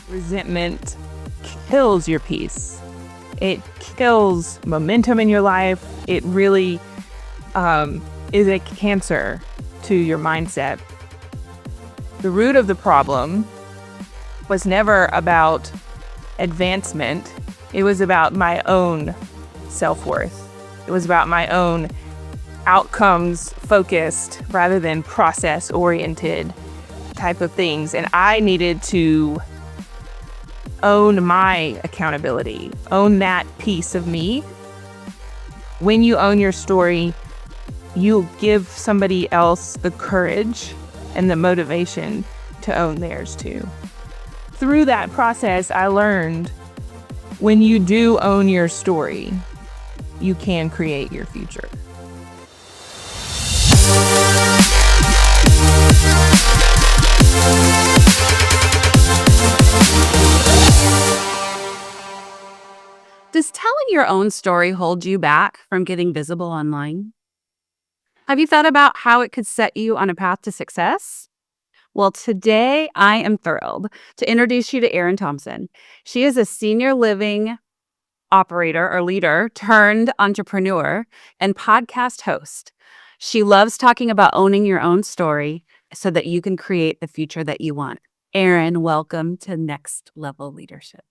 Resentment kills your peace. It kills momentum in your life. It really is a cancer to your mindset. The root of the problem was never about advancement. It was about my own self-worth. It was about my own outcomes focused rather than process oriented type of things. And I needed to own my accountability, own that piece of me. When you own your story, you'll give somebody else the courage and the motivation to own theirs too. Through that process, I learned when you do own your story, you can create your future. Does telling your own story hold you back from getting visible online? Have you thought about how it could set you on a path to success? Well, today I am thrilled to introduce you to Erin Thompson. She is a senior living operator or leader turned entrepreneur and podcast host. She loves talking about owning your own story so that you can create the future that you want. Erin, welcome to Next Level Leadership.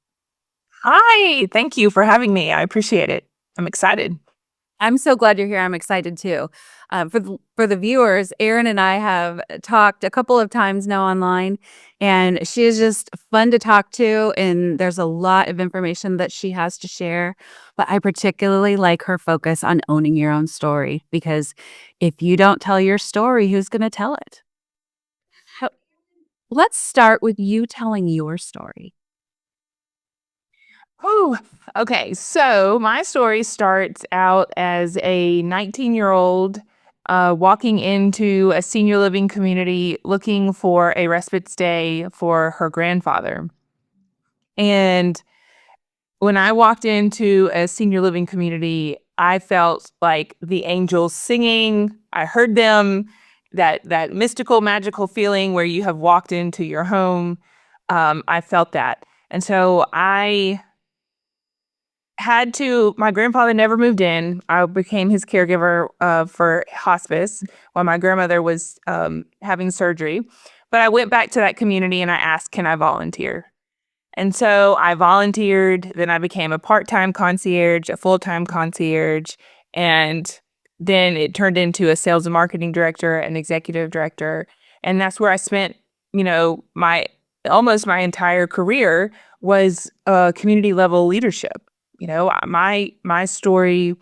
Hi, thank you for having me. I appreciate it. I'm excited. I'm so glad you're here. I'm excited too. For the viewers, Erin and I have talked a couple of times now online, and she is just fun to talk to, and there's a lot of information that she has to share. But I particularly like her focus on owning your own story, because if you don't tell your story, who's going to tell it? Let's start with you telling your story. Oh, okay. So my story starts out as a 19-year-old walking into a senior living community looking for a respite stay for her grandfather. And when I walked into a senior living community, I felt like the angels singing. I heard them, that mystical, magical feeling where you have walked into your home. I felt that. And so my grandfather never moved in. I became his caregiver for hospice while my grandmother was having surgery. But I went back to that community and I asked, can I volunteer? And so I volunteered. Then I became a part-time concierge, a full-time concierge. And then it turned into a sales and marketing director, an executive director. And that's where I spent, almost my entire career was community level leadership. My story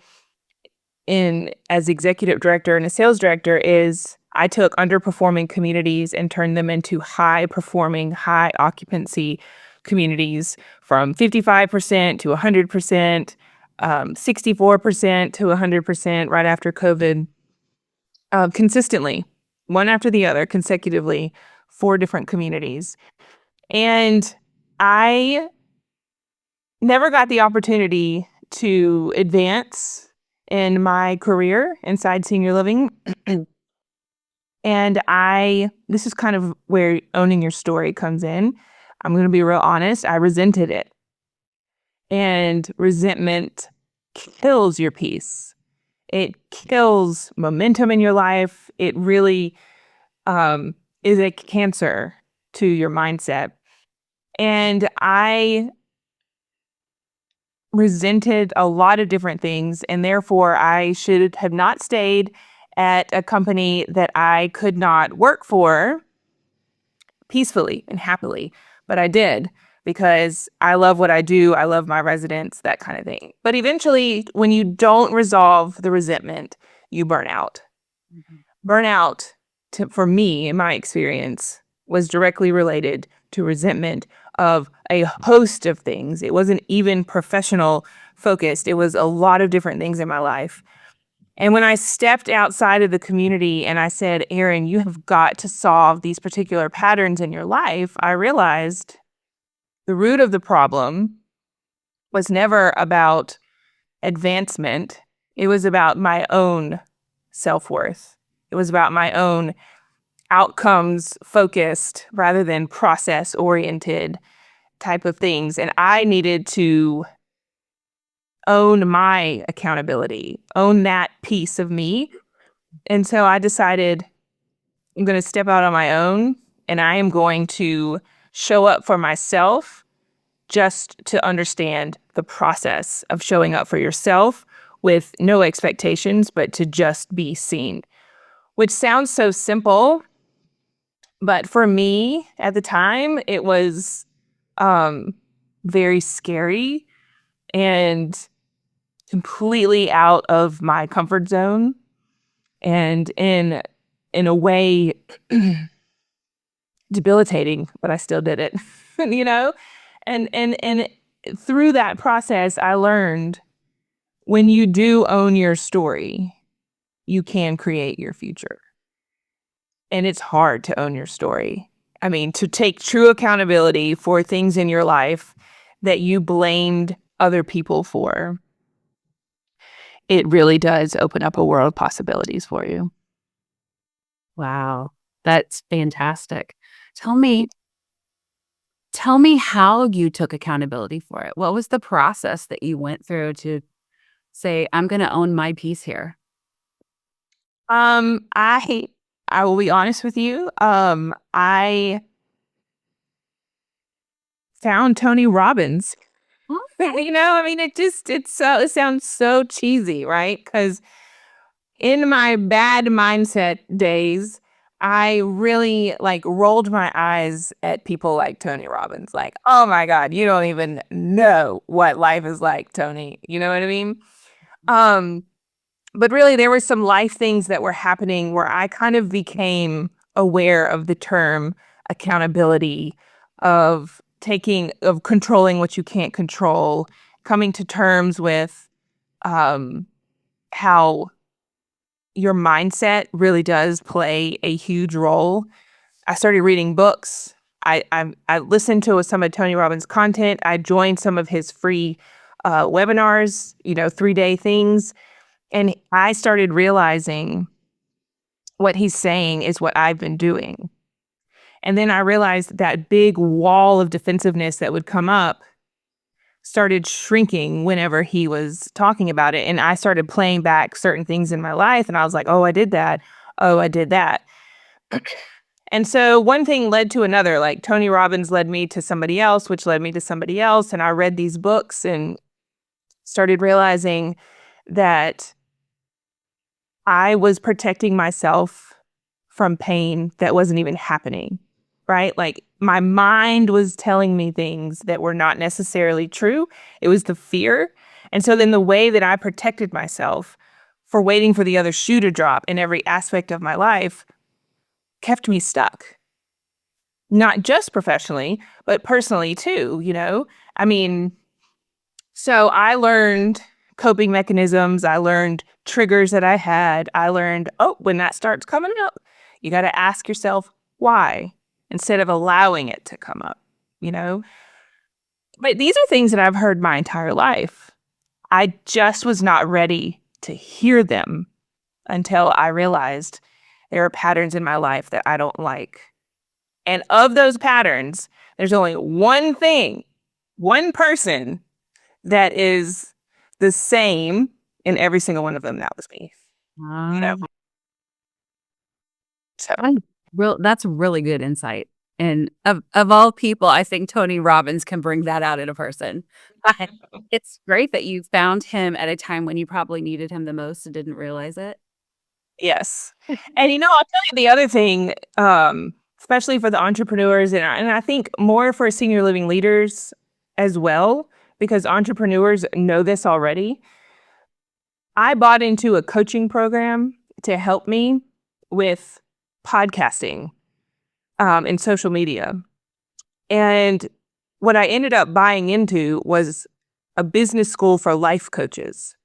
as executive director and a sales director is I took underperforming communities and turned them into high performing, high occupancy communities from 55% to 100%, 64% to 100% right after COVID, consistently, one after the other, consecutively, 4 different communities. And I never got the opportunity to advance in my career inside senior living. And this is kind of where owning your story comes in. I'm going to be real honest. I resented it. And resentment kills your peace. It kills momentum in your life. It really is a cancer to your mindset. And I resented a lot of different things, and therefore I should have not stayed at a company that I could not work for peacefully and happily. But I did, because I love what I do. I love my residents, that kind of thing. But eventually, when you don't resolve the resentment, you burn out. Mm-hmm. Burnout, for me, in my experience, was directly related to resentment of a host of things. It wasn't even professional focused. It was a lot of different things in my life. And when I stepped outside of the community and I said, Erin, you have got to solve these particular patterns in your life, I realized the root of the problem was never about advancement. It was about my own self-worth. It was about my own outcomes focused rather than process oriented type of things. And I needed to own my accountability, own that piece of me. And so I decided I'm going to step out on my own and I am going to show up for myself just to understand the process of showing up for yourself with no expectations, but to just be seen, which sounds so simple. But for me at the time, it was um, very scary and completely out of my comfort zone. And in a way, debilitating, but I still did it, you know? And through that process, I learned when you do own your story, you can create your future. And it's hard to own your story. I mean, to take true accountability for things in your life that you blamed other people for, it really does open up a world of possibilities for you. Wow, that's fantastic. Tell me tell me how you took accountability for it. What was the process that you went through to say, "I'm gonna own my piece here"? I I will be honest with you. I found Tony Robbins. I mean, it sounds so cheesy, right? Because in my bad mindset days, I really like rolled my eyes at people like Tony Robbins. Like, oh my God, you don't even know what life is like, Tony. You know what I mean? Um, but really, there were some life things that were happening where I kind of became aware of the term accountability, of controlling what you can't control, coming to terms with um, how your mindset really does play a huge role. I started reading books. I listened to some of Tony Robbins' content. I joined some of his free webinars, 3-day things. And I started realizing what he's saying is what I've been doing. And then I realized that big wall of defensiveness that would come up started shrinking whenever he was talking about it. And I started playing back certain things in my life. And I was like, oh, I did that. Oh, I did that. And so one thing led to another. Like Tony Robbins led me to somebody else, which led me to somebody else. And I read these books and started realizing that I was protecting myself from pain that wasn't even happening, right? Like my mind was telling me things that were not necessarily true. It was the fear. And so then the way that I protected myself for waiting for the other shoe to drop in every aspect of my life kept me stuck. Not just professionally, but personally too. I mean, so I learned coping mechanisms. I learned triggers that I had. I learned, oh, when that starts coming up, you got to ask yourself why instead of allowing it to come up, you know? But these are things that I've heard my entire life. I just was not ready to hear them until I realized there are patterns in my life that I don't like. And of those patterns, there's only one thing, one person that is the same in every single one of them. That was me. You know? So That's really good insight. And of all people, I think Tony Robbins can bring that out in a person. I- It's great that you found him at a time when you probably needed him the most and didn't realize it. yes. And I'll tell you the other thing, especially for the entrepreneurs and I think more for senior living leaders as well, because entrepreneurs know this already. I bought into a coaching program to help me with podcasting and social media. And what I ended up buying into was a business school for life coaches.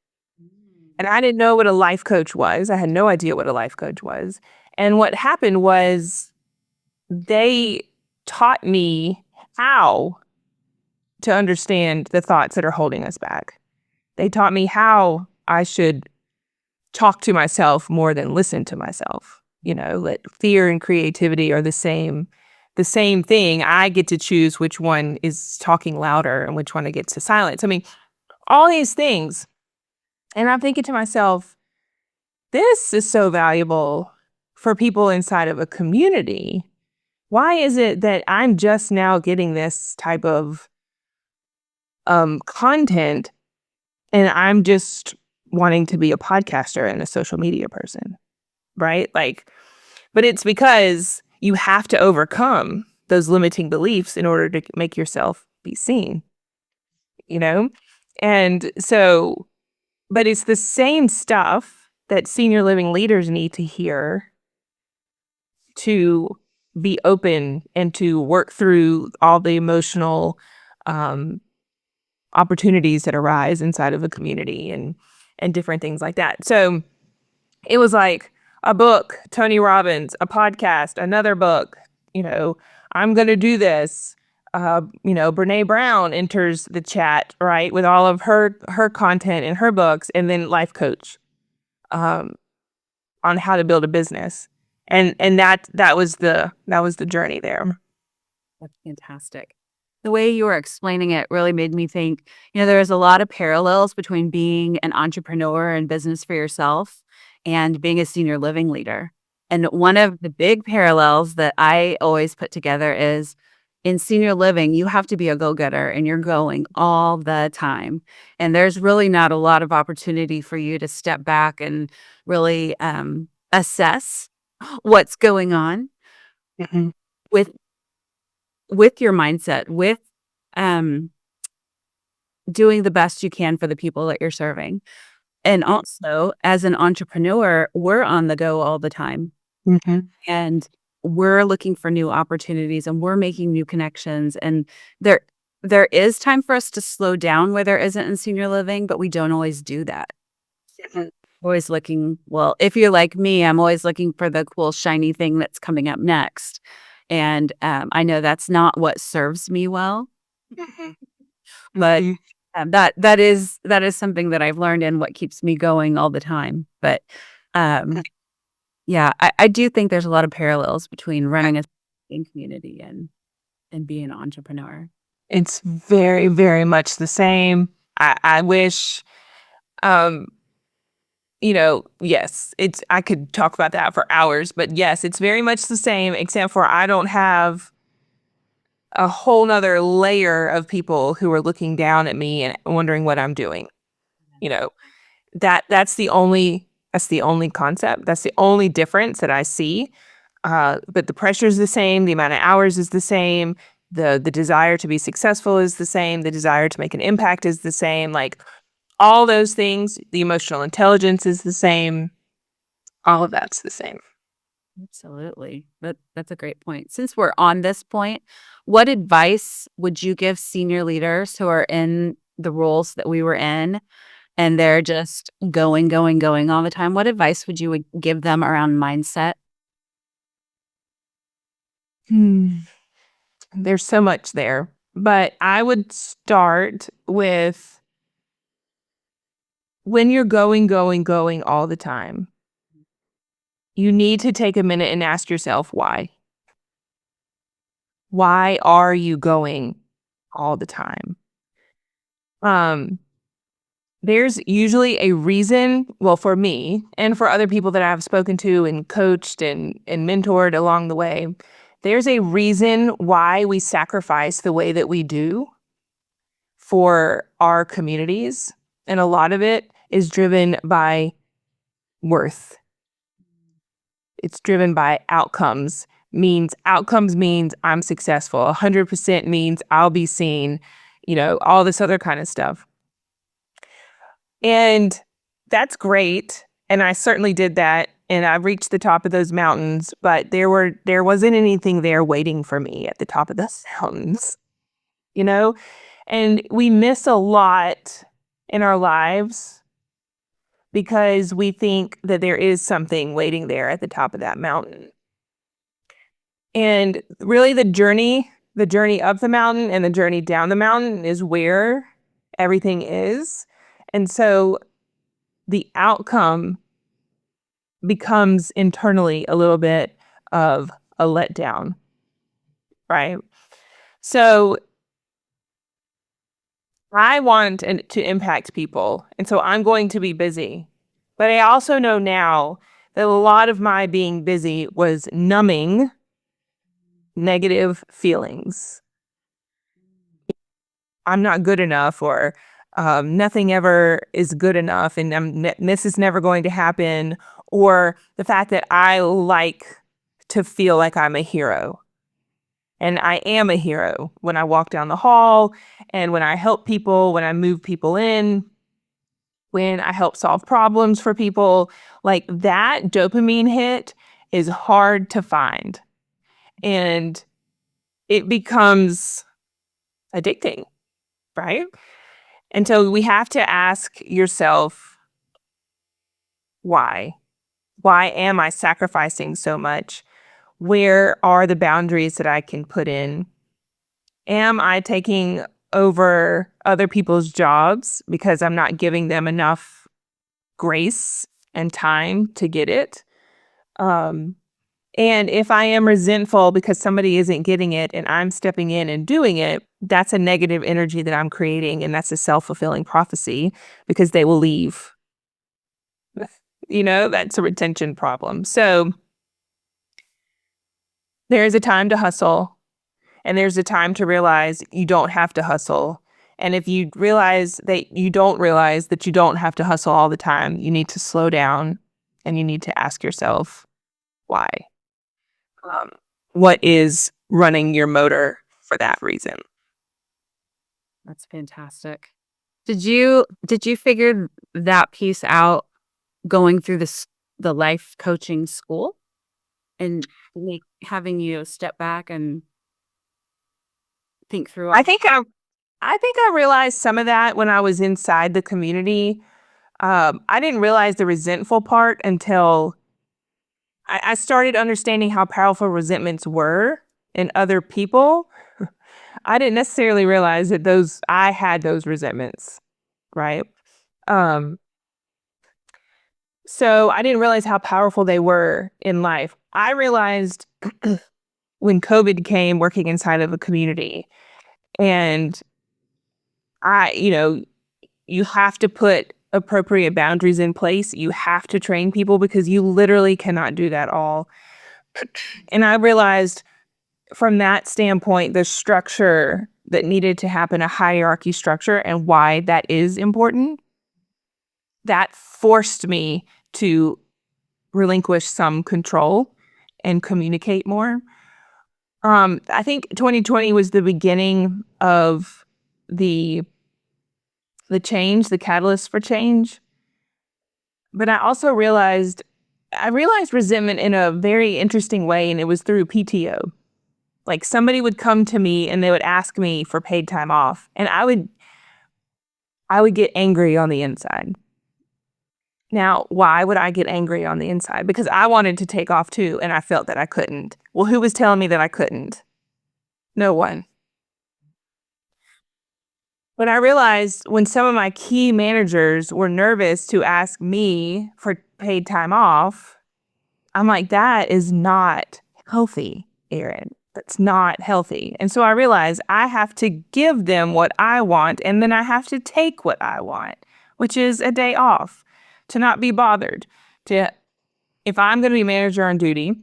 And I didn't know what a life coach was. I had no idea what a life coach was. And what happened was they taught me how to understand the thoughts that are holding us back. They taught me how I should talk to myself more than listen to myself. That fear and creativity are the same the same thing. I get to choose which one is talking louder and which one I get to silence. I mean, all these things. And I'm thinking to myself, this is so valuable for people inside of a community. Why is it that I'm just now getting this type of content and I'm just wanting to be a podcaster and a social media person, right? Like, but it's because you have to overcome those limiting beliefs in order to make yourself be seen, you know? And so, but it's the same stuff that senior living leaders need to hear to be open and to work through all the emotional um, opportunities that arise inside of a community and different things like that. So it was like a book, Tony Robbins, a podcast, another book, you know, I'm going to do this. Brene Brown enters the chat, right, with all of her content in her books, and then life coach um, on how to build a business. And that was the journey there. That's fantastic. The way you were explaining it really made me think, there's a lot of parallels between being an entrepreneur and business for yourself and being a senior living leader. And one of the big parallels that I always put together is in senior living, you have to be a go-getter and you're going all the time. And there's really not a lot of opportunity for you to step back and really assess what's going on Mhm. with with your mindset, with um, doing the best you can for the people that you're serving. And also, as an entrepreneur, we're on the go all the time Mhm. and we're looking for new opportunities and we're making new connections. And there, there is time for us to slow down where there isn't in senior living, but we don't always do that. Mhm. Always looking, well, if you're like me, I'm always looking for the cool, shiny thing that's coming up next. And I know that's not what serves me well. Mhm. But Mhm. that is something that I've learned and what keeps me going all the time. But um, yeah, I do think there's a lot of parallels between running a in community and being an entrepreneur. It's very, very much the same. I wish, um, yes, I could talk about that for hours, but yes, it's very much the same, except for I don't have a whole nother layer of people who are looking down at me and wondering what I'm doing. You know, that's the only concept. That's the only difference that I see. But the pressure is the same. The amount of hours is the same. The desire to be successful is the same. The desire to make an impact is the same. Like all those things, the emotional intelligence is the same. All of that's the same. Absolutely. That's a great point. Since we're on this point, what advice would you give senior leaders who are in the roles that we were in and they're just going, going, going all the time? What advice would you give them around mindset? Hmm. There's so much there, but I would start with when you're going, going, going all the time, you need to take a minute and ask yourself why. Why are you going all the time? Um, there's usually a reason, well, for me and for other people that I've spoken to and coached and mentored along the way, there's a reason why we sacrifice the way that we do for our communities. And a lot of it is driven by worth. It's driven by outcomes means I'm successful. 100% means I'll be seen, all this other kind of stuff. And that's great. And I certainly did that. And I reached the top of those mountains, but there wasn't anything there waiting for me at the top of those mountains, you know? And we miss a lot in our lives because we think that there is something waiting there at the top of that mountain. And really the journey up the mountain and the journey down the mountain is where everything is. And so the outcome becomes internally a little bit of a letdown. right? So I want to impact people. And so I'm going to be busy. But I also know now that a lot of my being busy was numbing negative feelings. I'm not good enough, or nothing ever is good enough, and this is never going to happen, or the fact that I like to feel like I'm a hero. And I am a hero when I walk down the hall, and when I help people, when I move people in, when I help solve problems for people. Like, that dopamine hit is hard to find, and it becomes addicting, right? And so we have to ask yourself, why? Why am I sacrificing so much? Where are the boundaries that I can put in? Am I taking over other people's jobs because I'm not giving them enough grace and time to get it? Um, and if I am resentful because somebody isn't getting it and I'm stepping in and doing it, that's a negative energy that I'm creating, and that's a self-fulfilling prophecy because they will leave. That's a retention problem. So there is a time to hustle, and there's a time to realize you don't have to hustle. And if you realize that you don't have to hustle all the time, you need to slow down and you need to ask yourself why. Um, what is running your motor for that reason? That's fantastic. Did you figure that piece out going through the life coaching school and having you step back and think through? I think I realized some of that when I was inside the community. I didn't realize the resentful part until I started understanding how powerful resentments were in other people. I didn't necessarily realize that I had those resentments, right? Um, so I didn't realize how powerful they were in life. I realized when COVID came, working inside of a community, and you have to put appropriate boundaries in place. You have to train people because you literally cannot do that all. And I realized from that standpoint, the structure that needed to happen, a hierarchy structure, and why that is important, that forced me to relinquish some control and communicate more. I think 2020 was the beginning of the change, the catalyst for change. But I realized resentment in a very interesting way, and it was through PTO. Like, somebody would come to me and they would ask me for paid time off, and I would get angry on the inside. Now, why would I get angry on the inside? Because I wanted to take off too, and I felt that I couldn't. Well, who was telling me that I couldn't? No one. But I realized when some of my key managers were nervous to ask me for paid time off, I'm like, that is not healthy, Erin. That's not healthy. And so I realized I have to give them what I want, and then I have to take what I want, which is a day off, to not be bothered. If I'm going to be manager on duty,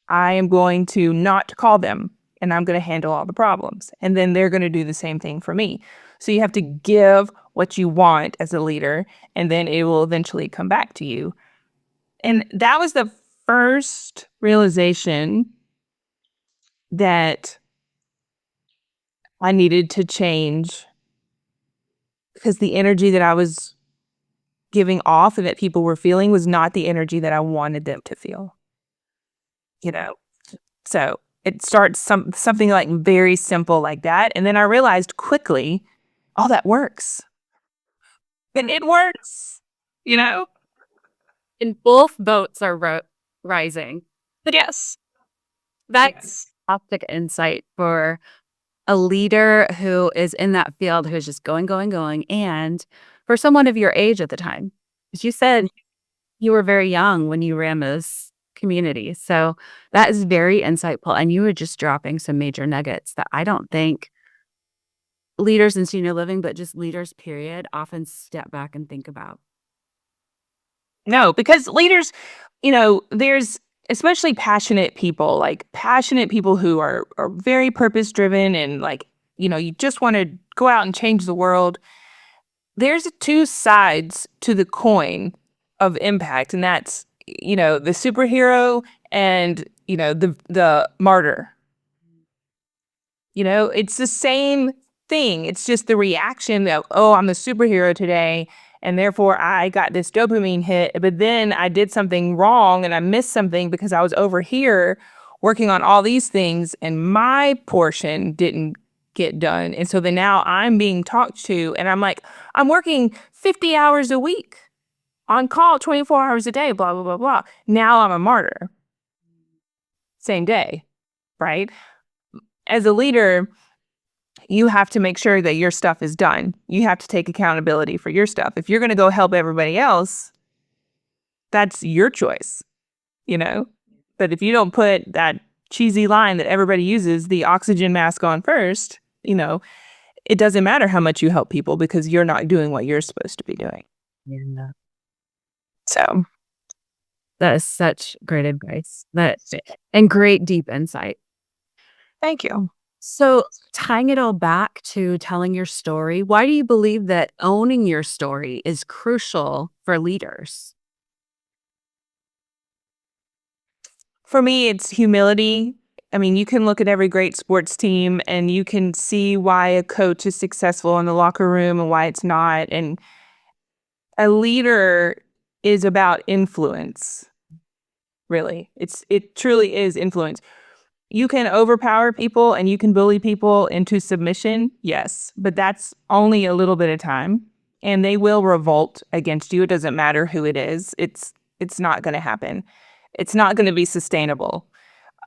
I am going to not call them, and I'm going to handle all the problems. And then they're going to do the same thing for me. So you have to give what you want as a leader, and then it will eventually come back to you. And that was the first realization that I needed to change, because the energy that I was giving off and that people were feeling was not the energy that I wanted them to feel. You know, so it starts something like very simple like that, and then I realized quickly, oh, that works, and it works. You know, And both boats are rising. yes, That's yes, optic insight for a leader who is in that field, who's just going, going, going, and for someone of your age at the time. Because you said you were very young when you ran this. community. So that is very insightful. And you were just dropping some major nuggets that I don't think leaders in senior living, but just leaders, period, often step back and think about. No, because leaders, there's especially passionate people who are very purpose driven and like, you just want to go out and change the world. There's two sides to the coin of impact, and that's, the superhero and, the martyr. It's the same thing. It's just the reaction of, oh, I'm the superhero today, and therefore I got this dopamine hit. But then I did something wrong and I missed something because I was over here working on all these things and my portion didn't get done. And so then now I'm being talked to, and I'm like, I'm working 50 hours a week on call 24 hours a day, blah, blah, blah, blah. Now I'm a martyr. Same day, right? As a leader, you have to make sure that your stuff is done. You have to take accountability for your stuff. If you're going to go help everybody else, that's your choice, you know? But if you don't put that cheesy line that everybody uses, the oxygen mask on first, it doesn't matter how much you help people because you're not doing what you're supposed to be doing. Yeah. So That is such great advice. And great deep insight. thank you. So, tying it all back to telling your story, why do you believe that owning your story is crucial for leaders? For me, it's humility. I mean, you can look at every great sports team and you can see why a coach is successful in the locker room and why it's not. And a leader is about influence, really. It truly is influence. You can overpower people and you can bully people into submission, yes, but that's only a little bit of time. And they will revolt against you. It doesn't matter who it is. It's not going to happen. It's not going to be sustainable.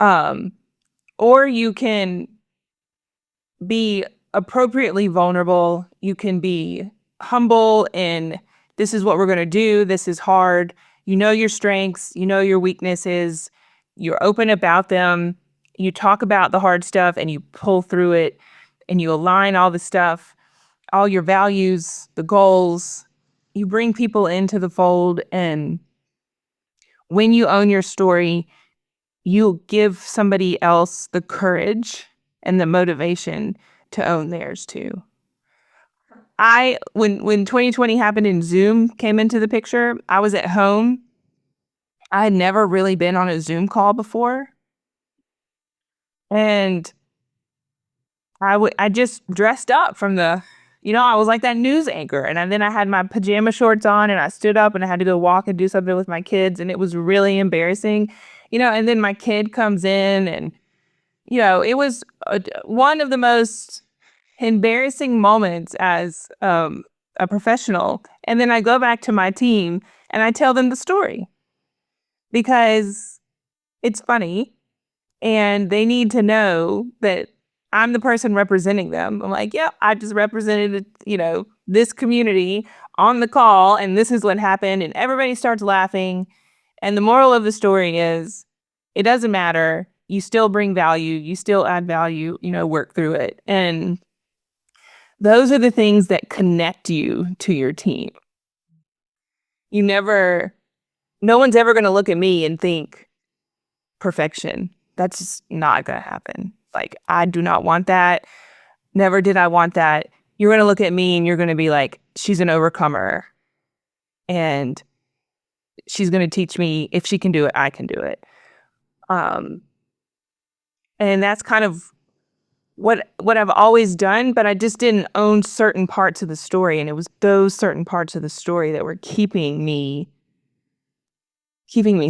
Or you can be appropriately vulnerable. You can be humble in, this is what we're going to do. This is hard. You know your strengths. You know your weaknesses. You're open about them. You talk about the hard stuff and you pull through it and you align all the stuff, all your values, the goals. You bring people into the fold. And when you own your story, you'll give somebody else the courage and the motivation to own theirs too. When 2020 happened and Zoom came into the picture, I was at home. I had never really been on a Zoom call before. And I just dressed up I was like that news anchor. And then I had my pajama shorts on and I stood up and I had to go walk and do something with my kids. And it was really embarrassing, and then my kid comes in and, it was one of the most embarrassing moments as a professional. And then I go back to my team and I tell them the story because it's funny. And they need to know that I'm the person representing them. I'm like, yeah, I just represented, this community on the call, and this is what happened. And everybody starts laughing. And the moral of the story is, it doesn't matter. You still bring value. You still add value, work through it. And those are the things that connect you to your team. No one's ever going to look at me and think perfection. That's just not going to happen. Like, I do not want that. Never did I want that. You're going to look at me and you're going to be like, she's an overcomer. And she's going to teach me, if she can do it, I can do it. And that's kind of what I've always done, but I just didn't own certain parts of the story. And it was those certain parts of the story that were keeping me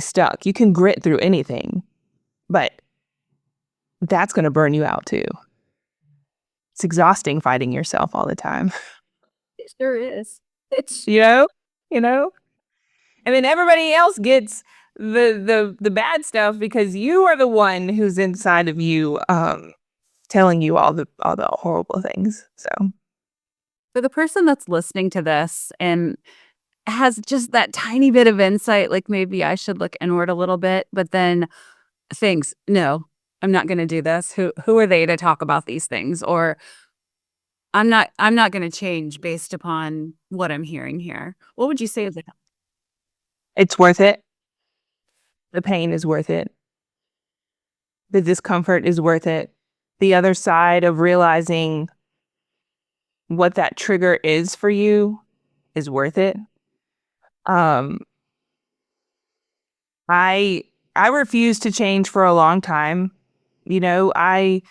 stuck. You can grit through anything, but that's going to burn you out too. It's exhausting fighting yourself all the time. It sure is. It's you know, and then everybody else gets the bad stuff because you are the one who's inside of you, telling you all the horrible things. So for the person that's listening to this and has just that tiny bit of insight, like maybe I should look inward a little bit, but then thinks, no, I'm not going to do this. Who are they to talk about these things? Or I'm not going to change based upon what I'm hearing here. What would you say is it? It's worth it. The pain is worth it. The discomfort is worth it. The other side of realizing what that trigger is for you is worth it. Um, I refused to change for a long time. You know, I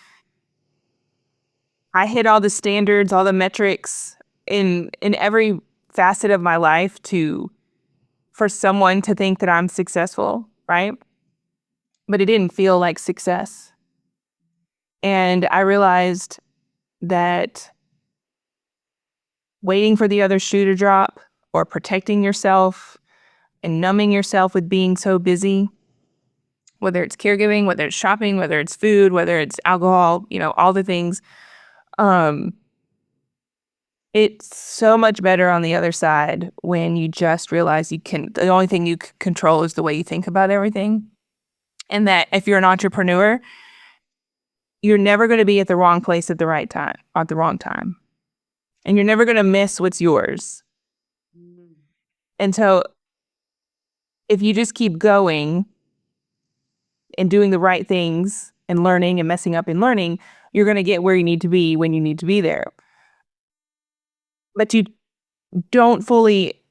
hit all the standards, all the metrics in every facet of my life to for someone to think that I'm successful, right? But it didn't feel like success. And I realized that waiting for the other shoe to drop or protecting yourself and numbing yourself with being so busy, whether it's caregiving, whether it's shopping, whether it's food, whether it's alcohol, all the things, um, it's so much better on the other side when you just realize the only thing you can control is the way you think about everything. And that if you're an entrepreneur, you're never going to be at the wrong place at the right time, at the wrong time. And you're never going to miss what's yours. And so if you just keep going and doing the right things and learning and messing up and learning, you're going to get where you need to be when you need to be there. But you don't fully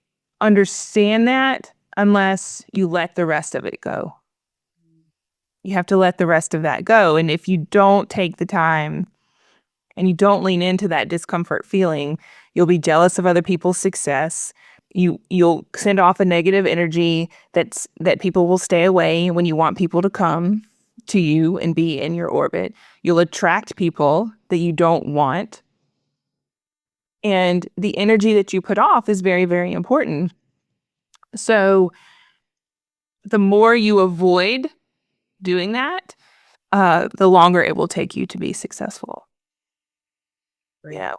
understand that unless you let the rest of it go. You have to let the rest of that go. And if you don't take the time and you don't lean into that discomfort feeling, you'll be jealous of other people's success. You'll send off a negative energy that people will stay away when you want people to come to you and be in your orbit. You'll attract people that you don't want. And the energy that you put off is very, very important. So the more you avoid doing that, the longer it will take you to be successful. Yeah.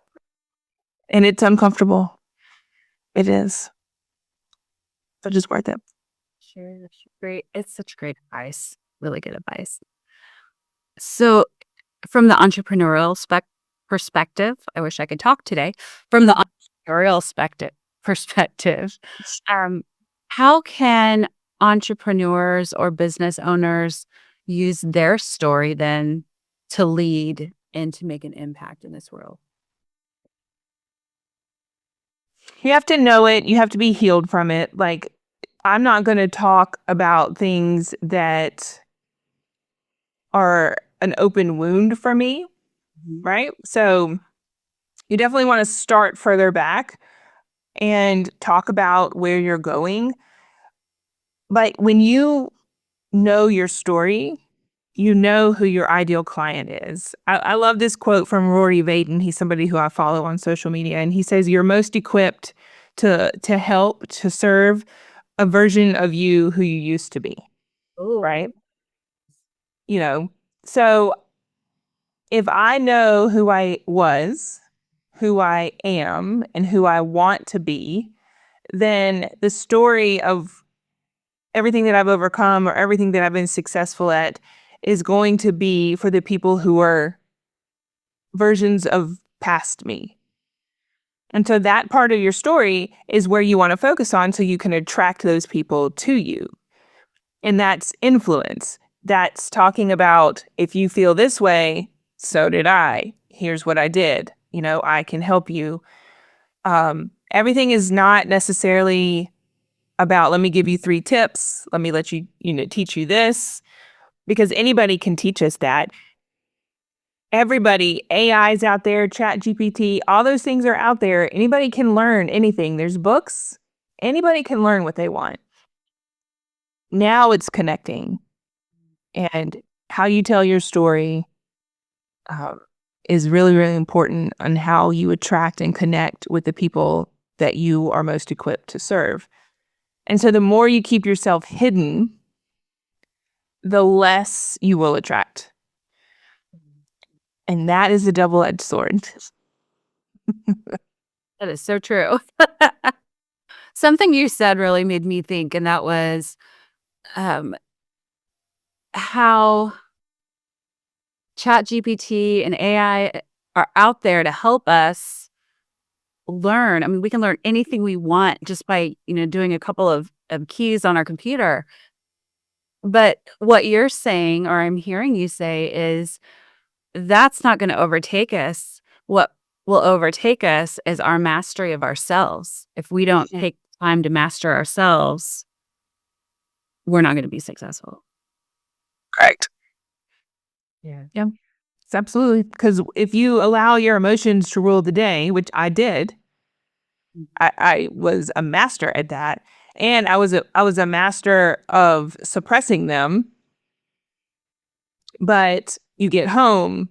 And it's uncomfortable. It is. But it's worth it. Sure, that's great. It's such great advice. Really good advice. So, from the entrepreneurial perspective, I wish I could talk today. From the entrepreneurial perspective, um, how can entrepreneurs or business owners use their story then to lead and to make an impact in this world? You have to know it. You have to be healed from it. Like, I'm not going to talk about things that are an open wound for me, right? So you definitely want to start further back and talk about where you're going. But when you know your story, you know who your ideal client is. I love this quote from Rory Vaden. He's somebody who I follow on social media, and he says, "You're most equipped to help, to serve a version of you who you used to be." Oh, Right? You know, so if I know who I was, who I am, and who I want to be, then the story of everything that I've overcome or everything that I've been successful at is going to be for the people who are versions of past me. And so that part of your story is where you want to focus on so you can attract those people to you. And that's influence. That's talking about if you feel this way, so did I. Here's what I did. I can help you. Everything is not necessarily about let me give you 3 tips. Let me let you, teach you this because anybody can teach us that. Everybody, AI's out there, Chat GPT, all those things are out there. Anybody can learn anything. There's books. Anybody can learn what they want. Now it's connecting. And how you tell your story is really, really important on how you attract and connect with the people that you are most equipped to serve. And so the more you keep yourself hidden, the less you will attract. And that is a double-edged sword. that is so true. Something you said really made me think, and that was um, how ChatGPT and AI are out there to help us learn. I mean, we can learn anything we want just by, doing a couple of keys on our computer. But what you're saying, or I'm hearing you say, is that's not going to overtake us. What will overtake us is our mastery of ourselves. If we don't take time to master ourselves, we're not going to be successful. Correct. Yeah. It's absolutely, because if you allow your emotions to rule the day, which I did, I was a master at that. And I was a master of suppressing them, but you get home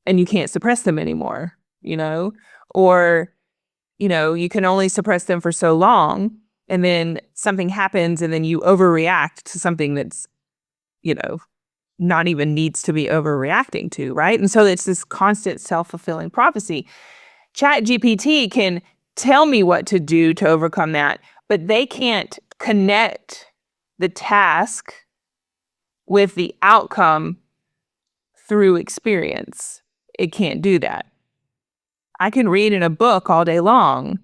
and you can't suppress them anymore, or, you can only suppress them for so long. And then something happens and then you overreact to something that's, you know, not even needs to be overreacting to, right? And so it's this constant self-fulfilling prophecy. Chat GPT can tell me what to do to overcome that, but they can't connect the task with the outcome through experience. It can't do that. I can read in a book all day long,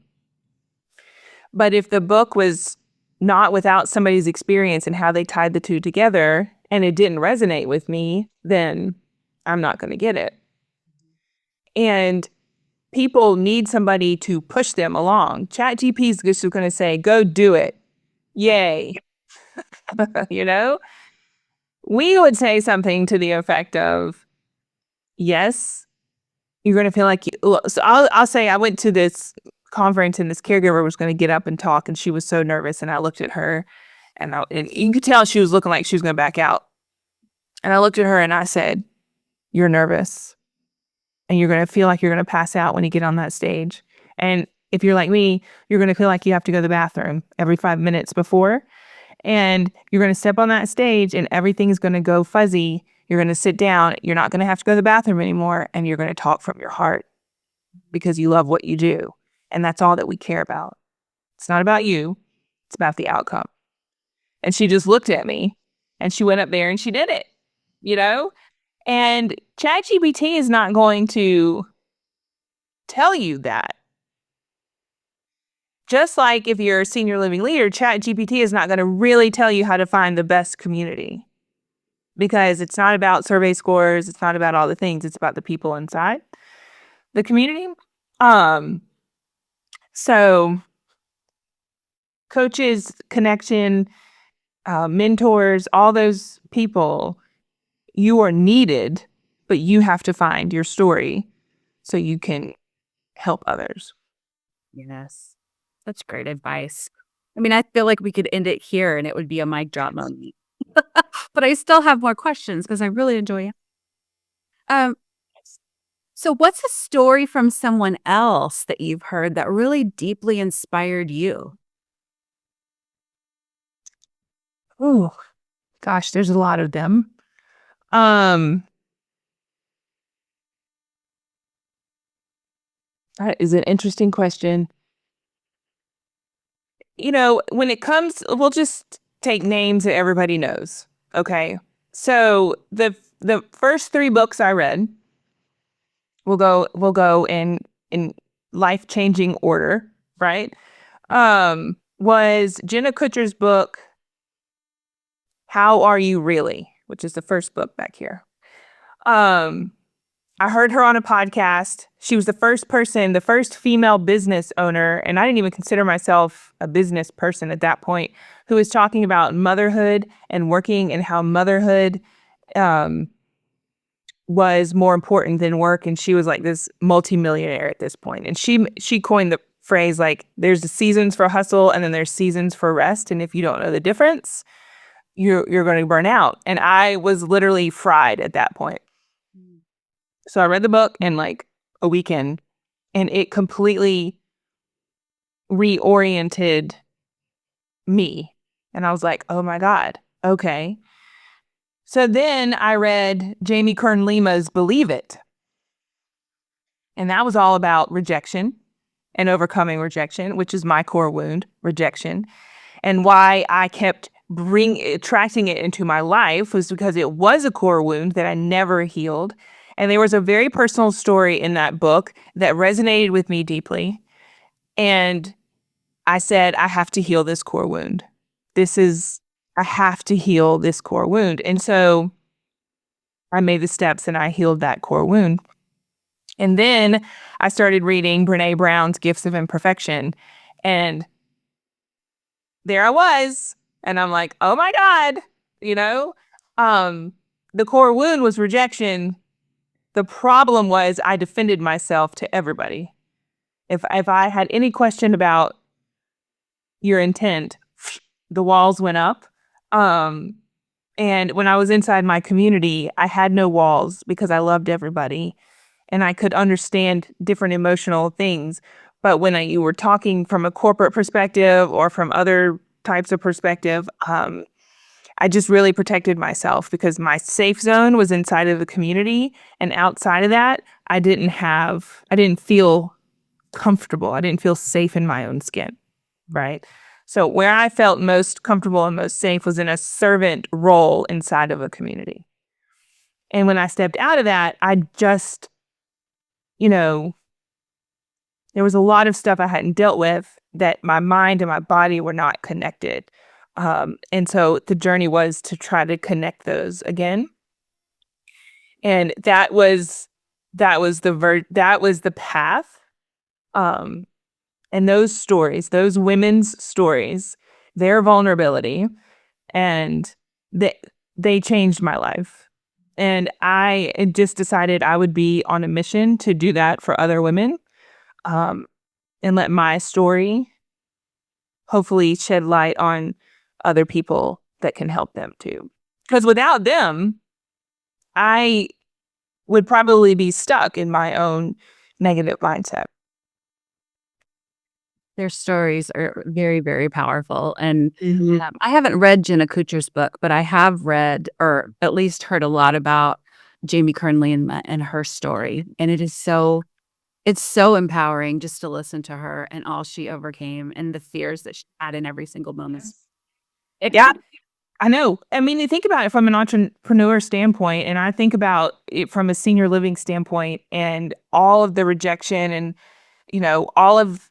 but if the book was not without somebody's experience and how they tied the two together and it didn't resonate with me, then I'm not going to get it. And people need somebody to push them along. ChatGPT is just going to say, go do it. Yay. you know, we would say something to the effect of, yes, you're going to feel like you. So I'll say I went to this conference and this caregiver was going to get up and talk and she was so nervous. And I looked at her and you could tell she was looking like she was going to back out. And I looked at her and I said, you're nervous and you're going to feel like you're going to pass out when you get on that stage. And if you're like me, you're going to feel like you have to go to the bathroom every 5 minutes before. And you're going to step on that stage and everything's going to go fuzzy. You're going to sit down. You're not going to have to go to the bathroom anymore. And you're going to talk from your heart because you love what you do. And that's all that we care about. It's not about you. It's about the outcome. And she just looked at me and she went up there and she did it, And ChatGPT is not going to tell you that. Just like if you're a senior living leader, ChatGPT is not going to really tell you how to find the best community because it's not about survey scores. It's not about all the things. It's about the people inside the community. So coaches, connection, mentors, all those people, you are needed, but you have to find your story so you can help others. Yes. That's great advice. I mean, I feel like we could end it here and it would be a mic drop moment. But I still have more questions because I really enjoy it. So what's a story from someone else that you've heard that really deeply inspired you? Oh, gosh, there's a lot of them. That is an interesting question. When it comes, we'll just take names that everybody knows. Okay. So the first 3 books I read will go in life-changing order, right? Was Jenna Kutcher's book, How Are You Really? Which is the first book back here. I heard her on a podcast. She was the first female business owner, and I didn't even consider myself a business person at that point, who was talking about motherhood and working and how motherhood was more important than work. And she was like this multimillionaire at this point. And she coined the phrase like, there's seasons for hustle and then there's seasons for rest. And if you don't know the difference, you're going to burn out. And I was literally fried at that point. So I read the book in like a weekend and it completely reoriented me. And I was like, oh my God, okay. So then I read Jamie Kern Lima's Believe It. And that was all about rejection and overcoming rejection, which is my core wound, rejection. And why I kept attracting it into my life was because it was a core wound that I never healed. And there was a very personal story in that book that resonated with me deeply. And I said, I have to heal this core wound. I have to heal this core wound. And so I made the steps and I healed that core wound. And then I started reading Brene Brown's Gifts of Imperfection. And there I was. And I'm like, oh my God, you know, the core wound was rejection. The problem was I defended myself to everybody. If I had any question about your intent, the walls went up. And when I was inside my community, I had no walls because I loved everybody and I could understand different emotional things. But when you were talking from a corporate perspective or from other types of perspective, I just really protected myself because my safe zone was inside of the community. And outside of that, I didn't feel comfortable. I didn't feel safe in my own skin. Right. So where I felt most comfortable and most safe was in a servant role inside of a community. And when I stepped out of that, I just, there was a lot of stuff I hadn't dealt with that my mind and my body were not connected. And so the journey was to try to connect those again. And that was the path. And those stories, those women's stories, their vulnerability, and they changed my life. And I just decided I would be on a mission to do that for other women, and let my story hopefully shed light on other people that can help them too. Because without them, I would probably be stuck in my own negative mindset. Their stories are very, very powerful. And Mm-hmm. I haven't read Jenna Kutcher's book, but I have read or at least heard a lot about Jamie Kernley and her story. And it's so empowering just to listen to her and all she overcame and the fears that she had in every single moment. Yeah, I know. I mean, you think about it from an entrepreneur standpoint, and I think about it from a senior living standpoint and all of the rejection and, all of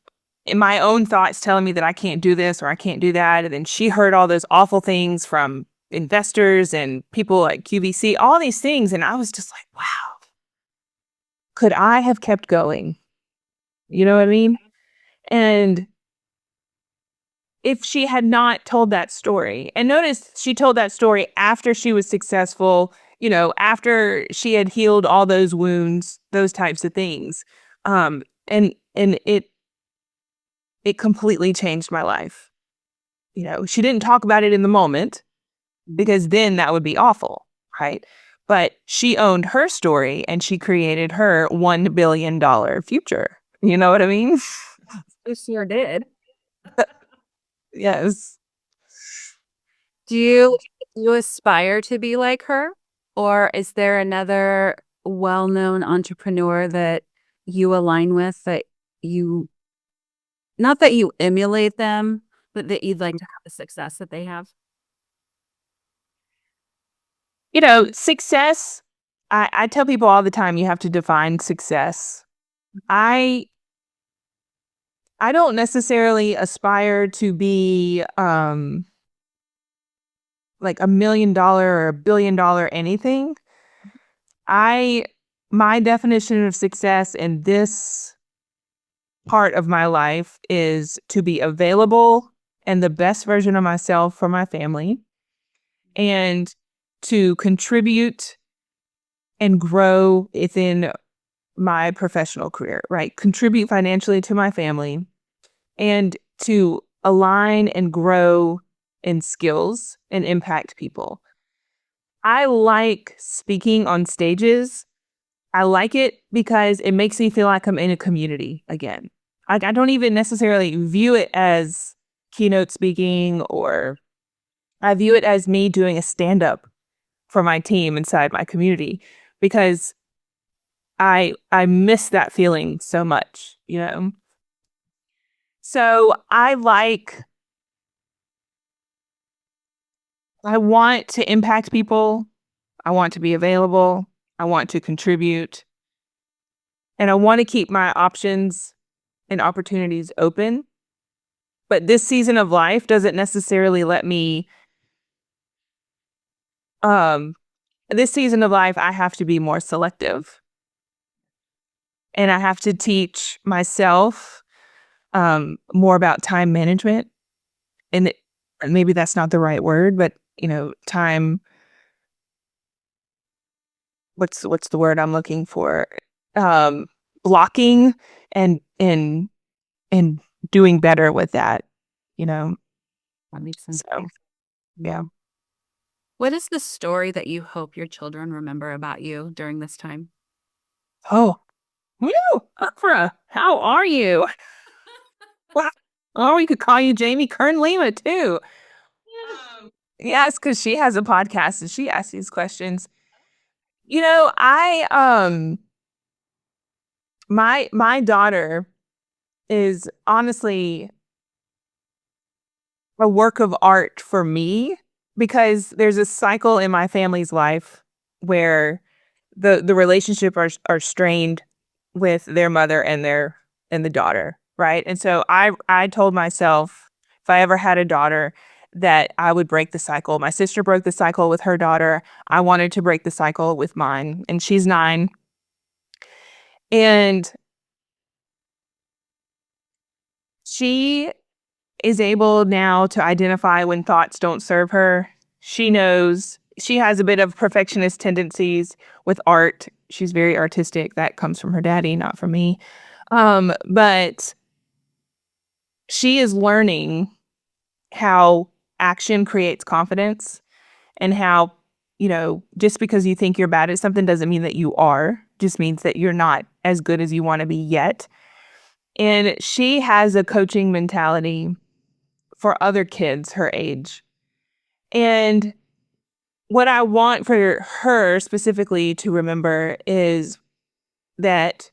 my own thoughts telling me that I can't do this or I can't do that. And then she heard all those awful things from investors and people like QVC, all these things. And I was just like, wow, could I have kept going? You know what I mean? And if she had not told that story, and notice she told that story after she was successful, after she had healed all those wounds, those types of things. And it completely changed my life. She didn't talk about it in the moment because then that would be awful, right? But she owned her story and she created her $1 billion future. You know what I mean? She sure did. Yes. Do you aspire to be like her? Or is there another well-known entrepreneur that you align with that you, not that you emulate them, but that you'd like to have the success that they have? Success, I tell people all the time, you have to define success. I don't necessarily aspire to be like $1 million or $1 billion anything. My definition of success in this part of my life is to be available and the best version of myself for my family and to contribute and grow within my professional career, right? Contribute financially to my family and to align and grow in skills and impact people. I like speaking on stages. I like it because it makes me feel like I'm in a community again. I don't even necessarily view it as keynote speaking, or I view it as me doing a stand-up for my team inside my community because I miss that feeling so much, So I want to impact people. I want to be available. I want to contribute. And I want to keep my options and opportunities open. But this season of life doesn't necessarily let me, um, this season of life, I have to be more selective and I have to teach myself more about time management. And maybe that's not the right word, but time, what's the word I'm looking for? Um, Blocking and and doing better with that, you know. That makes sense. So yeah. What is the story that you hope your children remember about you during this time? Oh, woo, Okra, how are you? Wow. Oh, we could call you Jamie Kern Lima too. Yes, because she has a podcast and she asks these questions. My daughter is honestly a work of art for me because there's a cycle in my family's life where the relationship are strained with their mother and the daughter, right? And so I told myself if I ever had a daughter that I would break the cycle. My sister broke the cycle with her daughter. I wanted to break the cycle with mine, and she's 9. And she is able now to identify when thoughts don't serve her. She knows she has a bit of perfectionist tendencies with art. She's very artistic. That comes from her daddy, not from me. But she is learning how action creates confidence and how, just because you think you're bad at something doesn't mean that you are, just means that you're not as good as you want to be yet. And she has a coaching mentality for other kids her age. And what I want for her specifically to remember is that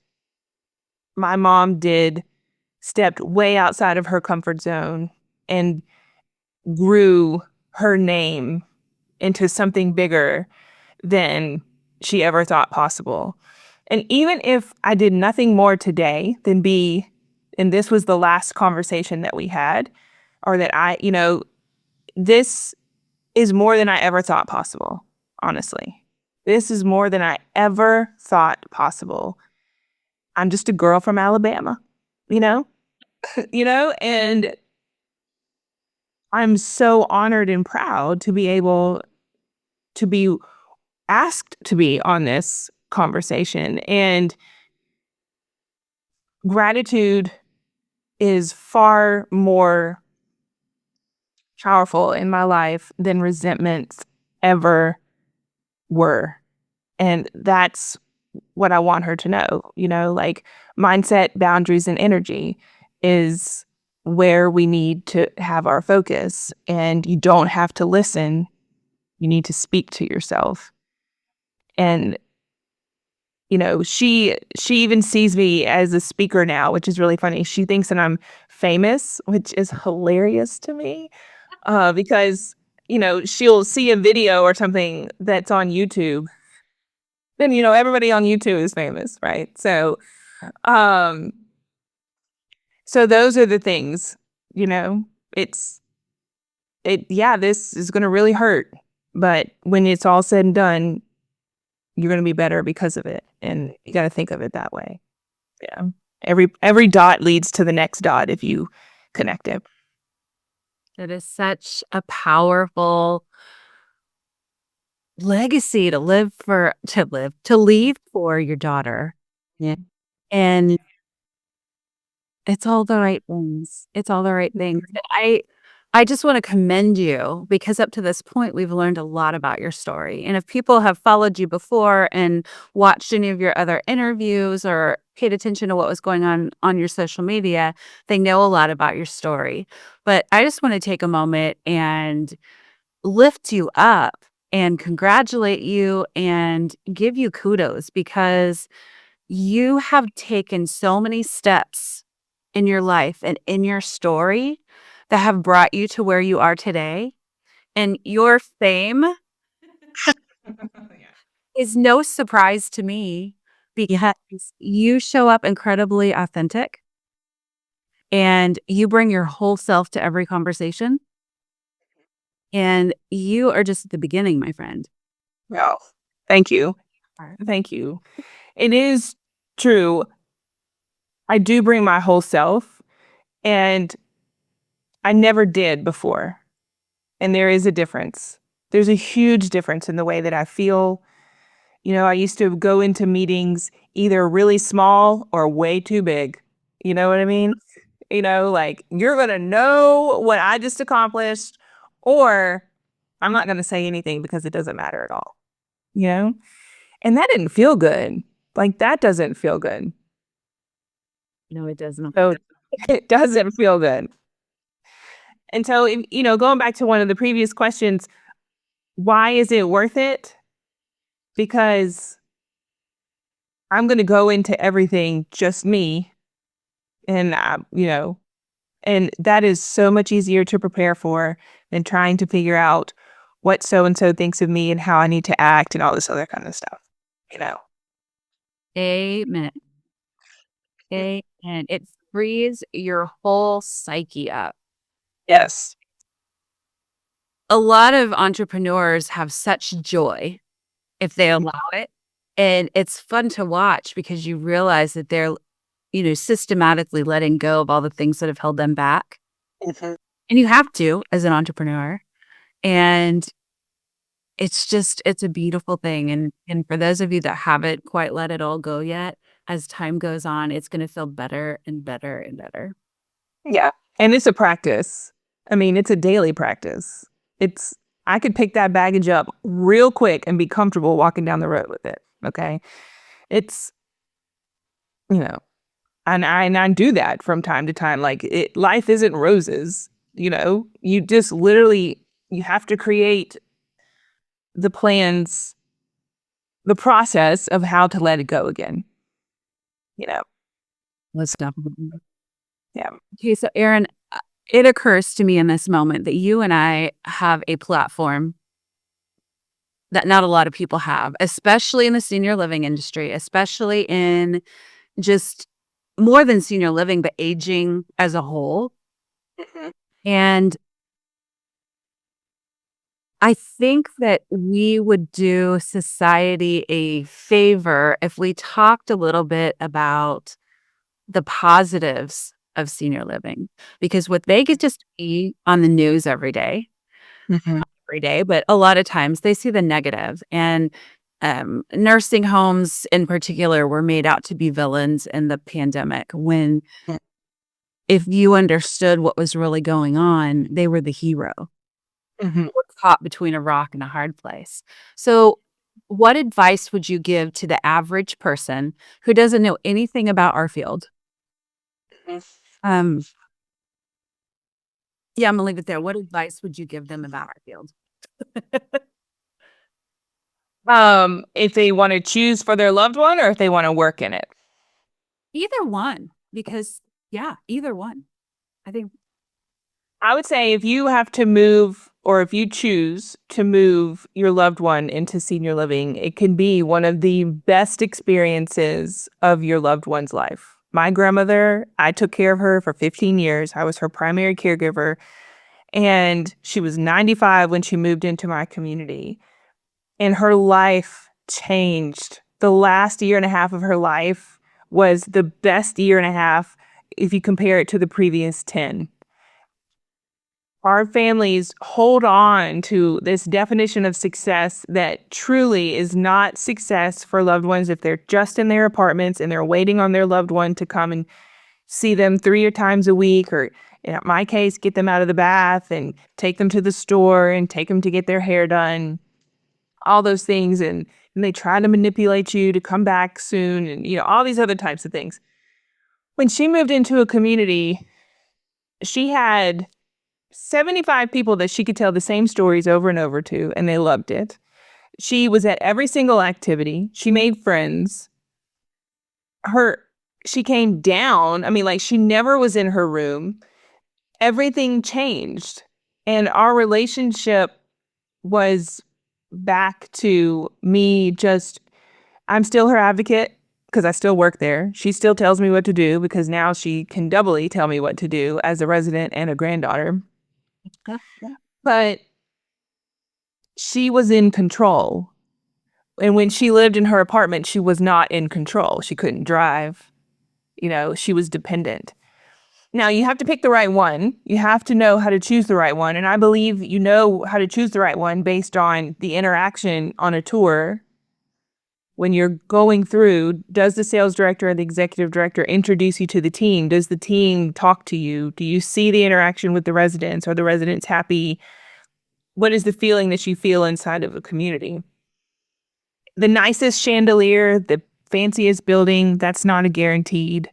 my mom did stepped way outside of her comfort zone and grew her name into something bigger than she ever thought possible. And even if I did nothing more today than be, and this was the last conversation that we had, or that this is more than I ever thought possible, honestly. This is more than I ever thought possible. I'm just a girl from Alabama, you know? And I'm so honored and proud to be able to be asked to be on this conversation. And gratitude is far more powerful in my life than resentments ever were. And that's what I want her to know, like mindset, boundaries, and energy is where we need to have our focus. And you don't have to listen. You need to speak to yourself. And she even sees me as a speaker now, which is really funny. She thinks that I'm famous, which is hilarious to me, because she'll see a video or something that's on YouTube. Then everybody on YouTube is famous, right? Um, so those are the things. You know, it's yeah, this is gonna really hurt, but when it's all said and done, you're gonna be better because of it, and you got to think of it that way. Yeah. Every dot leads to the next dot if you connect it. It is such a powerful legacy to leave for your daughter. Yeah. And it's all the right things. It's all the right things. I just want to commend you because up to this point, we've learned a lot about your story. And if people have followed you before and watched any of your other interviews or paid attention to what was going on your social media, they know a lot about your story. But I just want to take a moment and lift you up and congratulate you and give you kudos because you have taken so many steps in your life and in your story that have brought you to where you are today. And your fame is no surprise to me because you show up incredibly authentic and you bring your whole self to every conversation. And you are just at the beginning, my friend. Well, thank you. Thank you. It is true. I do bring my whole self, and I never did before. And there is a difference. There's a huge difference in the way that I feel. I used to go into meetings either really small or way too big. You know what I mean? Like you're going to know what I just accomplished, or I'm not going to say anything because it doesn't matter at all. You know? And that didn't feel good. Like that doesn't feel good. No, it doesn't. So it doesn't feel good. And so, going back to one of the previous questions, why is it worth it? Because I'm going to go into everything just me. And, and that is so much easier to prepare for than trying to figure out what so and so thinks of me and how I need to act and all this other kind of stuff, you know? Amen. Amen. It frees your whole psyche up. Yes. A lot of entrepreneurs have such joy if they allow it. And it's fun to watch because you realize that they're, systematically letting go of all the things that have held them back. Mhm. And you have to as an entrepreneur. And it's a beautiful thing. And for those of you that haven't quite let it all go yet, as time goes on, it's going to feel better and better and better. Yeah. And it's a practice. I mean, it's a daily practice. I could pick that baggage up real quick and be comfortable walking down the road with it. Okay. It's, you know, and I do that from time to time. Like life isn't roses, you just literally, you have to create the plans, the process of how to let it go again, you know? Let's go. Yeah. Okay, so Erin, it occurs to me in this moment that you and I have a platform that not a lot of people have, especially in the senior living industry, especially in just more than senior living, but aging as a whole. Mhm. And I think that we would do society a favor if we talked a little bit about the positives of senior living, because what they get to see on the news Mhm. every day, but a lot of times they see the negative. And nursing homes in particular were made out to be villains in the pandemic when Mhm. if you understood what was really going on, they were the hero. Mhm. Were caught between a rock and a hard place. So, what advice would you give to the average person who doesn't know anything about our field? Mhm. Um, yeah, I'm gonna leave it there. What advice would you give them about our field? If they want to choose for their loved one or if they want to work in it. Either one, because yeah, either one. I think I would say if you have to move or if you choose to move your loved one into senior living, it can be one of the best experiences of your loved one's life. My grandmother, I took care of her for 15 years. I was her primary caregiver, and she was 95 when she moved into my community. And her life changed. The last year and a half of her life was the best year and a half if you compare it to the previous 10. Our families hold on to this definition of success that truly is not success for loved ones if they're just in their apartments and they're waiting on their loved one to come and see them 3 times a week, or in my case, get them out of the bath and take them to the store and take them to get their hair done, all those things. And they try to manipulate you to come back soon and, all these other types of things. When she moved into a community, she had 75 people that she could tell the same stories over and over to, and they loved it. She was at every single activity. She made friends. Her she came down. I mean, like, she never was in her room. Everything changed. And our relationship was back to me just, I'm still her advocate because I still work there. She still tells me what to do because now she can doubly tell me what to do as a resident and a granddaughter. But she was in control. And when she lived in her apartment, she was not in control. She couldn't drive. She was dependent. Now, you have to pick the right one. You have to know how to choose the right one. And I believe you know how to choose the right one based on the interaction on a tour. When you're going through, does the sales director or the executive director introduce you to the team? Does the team talk to you? Do you see the interaction with the residents? Are the residents happy? What is the feeling that you feel inside of a community? The nicest chandelier, the fanciest building, that's not a guaranteed.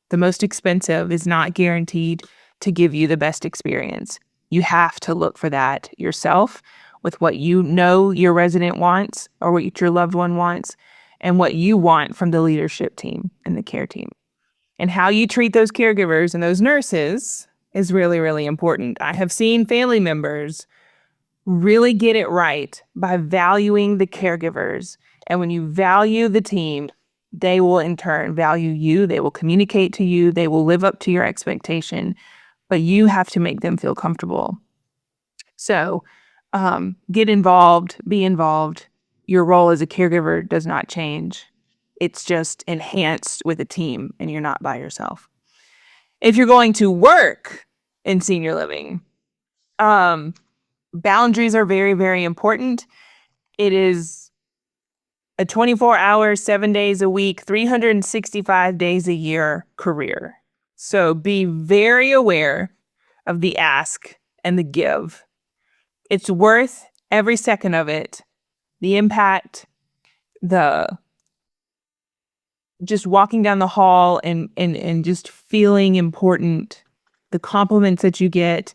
The most expensive is not guaranteed to give you the best experience. You have to look for that yourself with what you know your resident wants or what your loved one wants and what you want from the leadership team and the care team. And how you treat those caregivers and those nurses is really, really important. I have seen family members really get it right by valuing the caregivers. And when you value the team, they will in turn value you. They will communicate to you. They will live up to your expectation, but you have to make them feel comfortable. So get involved, be involved. Your role as a caregiver does not change. It's just enhanced with a team and you're not by yourself. If you're going to work in senior living, boundaries are very, very important. It is a 24-hour, 7 days a week, 365 days a year career. So be very aware of the ask and the give. It's worth every second of it. The impact, the just walking down the hall and just feeling important, the compliments that you get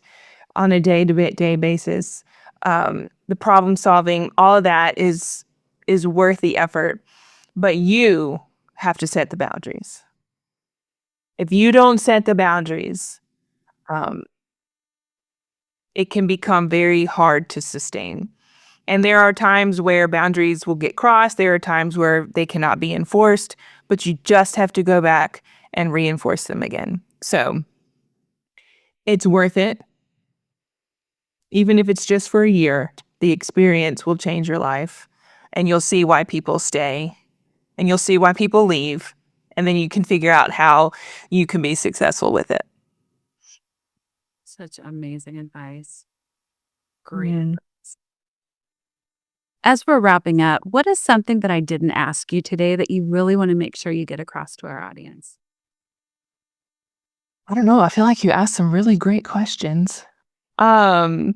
on a day-to-day basis, the problem solving, all of that is worth the effort. But you have to set the boundaries. If you don't set the boundaries, it can become very hard to sustain. And there are times where boundaries will get crossed. There are times where they cannot be enforced, but you just have to go back and reinforce them again. So it's worth it. Even if it's just for a year, the experience will change your life and you'll see why people stay and you'll see why people leave. And then you can figure out how you can be successful with it. Such amazing advice. Great. Mm. As we're wrapping up, what is something that I didn't ask you today that you really want to make sure you get across to our audience? I don't know. I feel like you asked some really great questions. I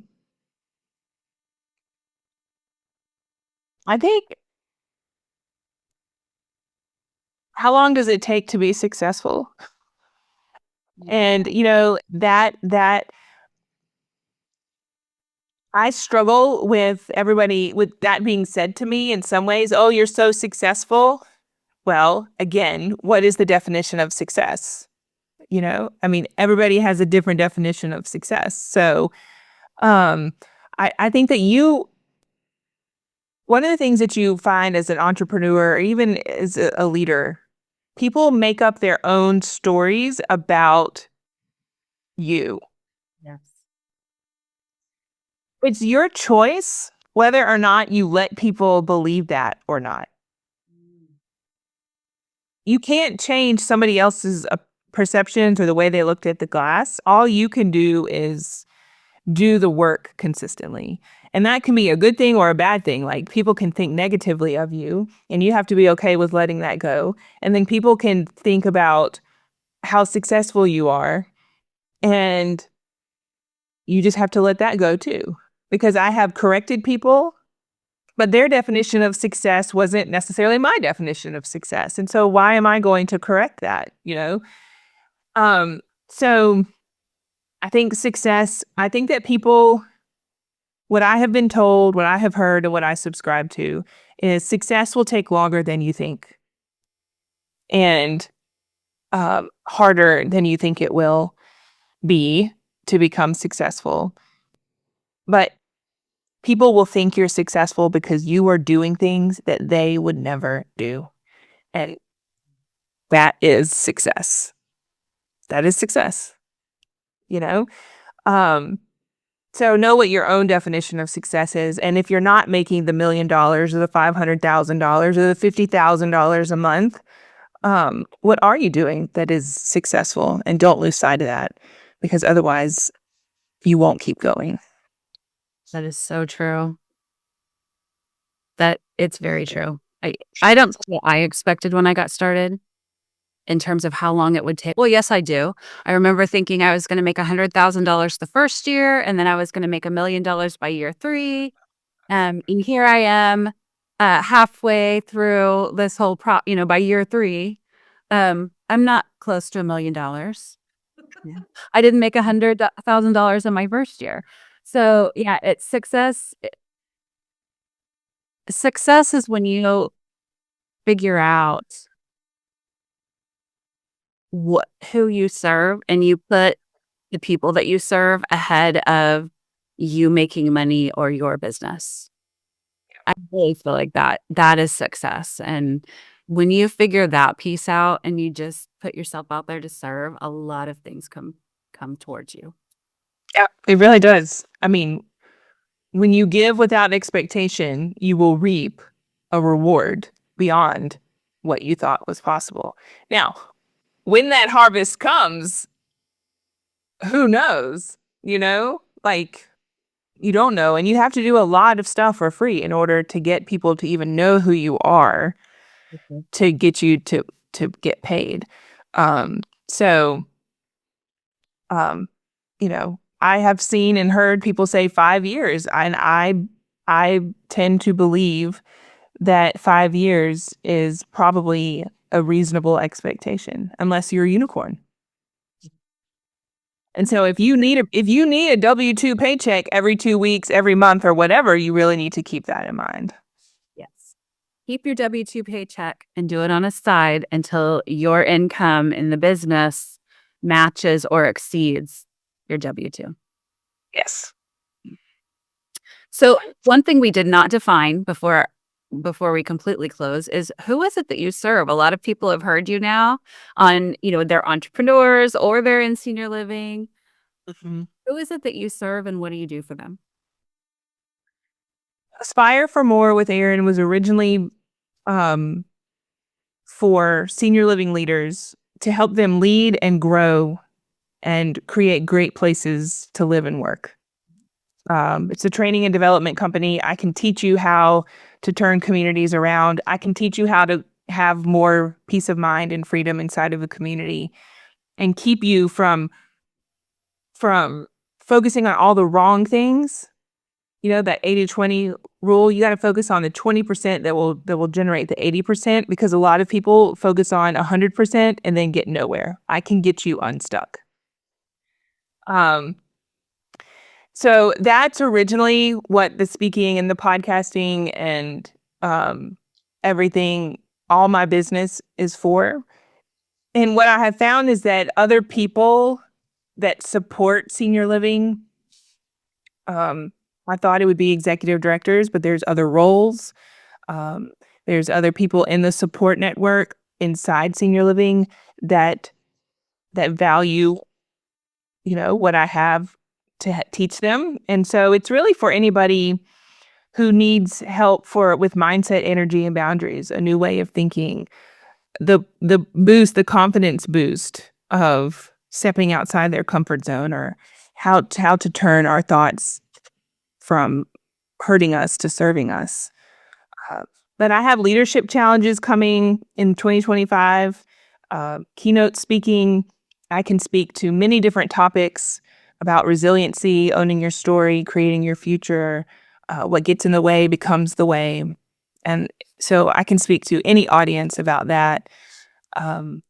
think, how long does it take to be successful? And that I struggle with everybody with that being said to me in some ways. Oh, you're so successful. Well, again, what is the definition of success? I mean, everybody has a different definition of success. So I think that one of the things that you find as an entrepreneur or even as a leader, people make up their own stories about you. Yes. It's your choice whether or not you let people believe that or not. You can't change somebody else's perceptions or the way they looked at the glass. All you can do is do the work consistently. And that can be a good thing or a bad thing. Like, people can think negatively of you and you have to be okay with letting that go. And then people can think about how successful you are and you just have to let that go too. Because I have corrected people, but their definition of success wasn't necessarily my definition of success. And so why am I going to correct that, So I think I think that people, what I have been told, what I have heard, and what I subscribe to is success will take longer than you think. and harder than you think it will be to become successful. But people will think you're successful because you are doing things that they would never do. And that is success. That is success, you know? Um, so know what your own definition of success is. And if you're not making the $1,000,000 or the $500,000 or the $50,000 a month, what are you doing that is successful? And don't lose sight of that, because otherwise you won't keep going. That is so true. That it's very true. I don't know what I expected when I got started in terms of how long it would take. Well, yes, I do. I remember thinking I was going to make $100,000 the first year, and then I was going to make $1,000,000 by year 3. And here I am, halfway through this whole by year 3. I'm not close to $1,000,000. Yeah. I didn't make $100,000 in my first year. So yeah, it's success. Success is when you figure out who you serve, and you put the people that you serve ahead of you making money or your business. I really feel like that is success. And when you figure that piece out and you just put yourself out there to serve, a lot of things come towards you. Yeah, it really does. I mean, when you give without expectation, you will reap a reward beyond what you thought was possible. Now, when that harvest comes, who knows? Like, you don't know. And you have to do a lot of stuff for free in order to get people to even know who you are, Mhm. to get you to get paid. So um, I have seen and heard people say 5 years, and I tend to believe that 5 years is probably a reasonable expectation, unless you're a unicorn. And so if you need a W-2 paycheck every 2 weeks, every month, or whatever, you really need to keep that in mind. Yes. Keep your W-2 paycheck and do it on a side until your income in the business matches or exceeds your W-2. Yes. So one thing we did not define before we completely close is, who is it that you serve? A lot of people have heard you now on, they're entrepreneurs or they're in senior living. Mhm. Who is it that you serve and what do you do for them? Aspire for More with Erin was originally um, for senior living leaders to help them lead and grow and create great places to live and work. It's a training and development company. I can teach you how to turn communities around. I can teach you how to have more peace of mind and freedom inside of a community, and keep you from focusing on all the wrong things. That 80-20 rule, you got to focus on the 20% that will generate the 80%, because a lot of people focus on 100% and then get nowhere. I can get you unstuck. So that's originally what the speaking and the podcasting and everything, all my business is for. And what I have found is that other people that support senior living, I thought it would be executive directors, but there's other roles. Um, there's other people in the support network inside senior living that value, what I have to teach them. And so it's really for anybody who needs help with mindset, energy, and boundaries, a new way of thinking, the confidence boost of stepping outside their comfort zone, or how to turn our thoughts from hurting us to serving us. Uh, but I have leadership challenges coming in 2025. Keynote speaking. I can speak to many different topics about resiliency, owning your story, creating your future. What gets in the way becomes the way. And so I can speak to any audience about that. Um,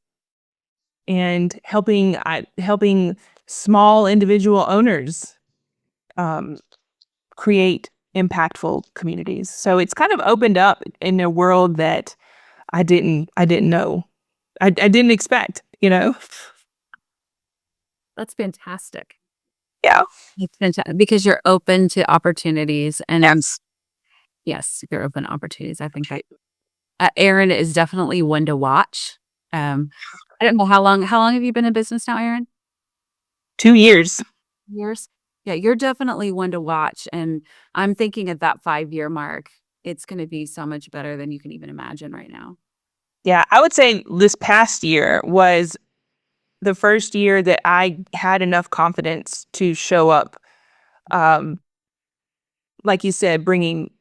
and helping small individual owners um, create impactful communities. So it's kind of opened up in a world that I didn't know. I didn't expect, That's fantastic. Yeah. It's fantastic because you're open to opportunities and yes, you're open to opportunities. I think that Erin is definitely one to watch. I don't know how long have you been in business now, Erin? 2 years. Years? Yeah, you're definitely one to watch, and I'm thinking at that 5-year mark, it's gonna be so much better than you can even imagine right now. Yeah, I would say this past year was the first year that I had enough confidence to show up, um, like you said, bringing,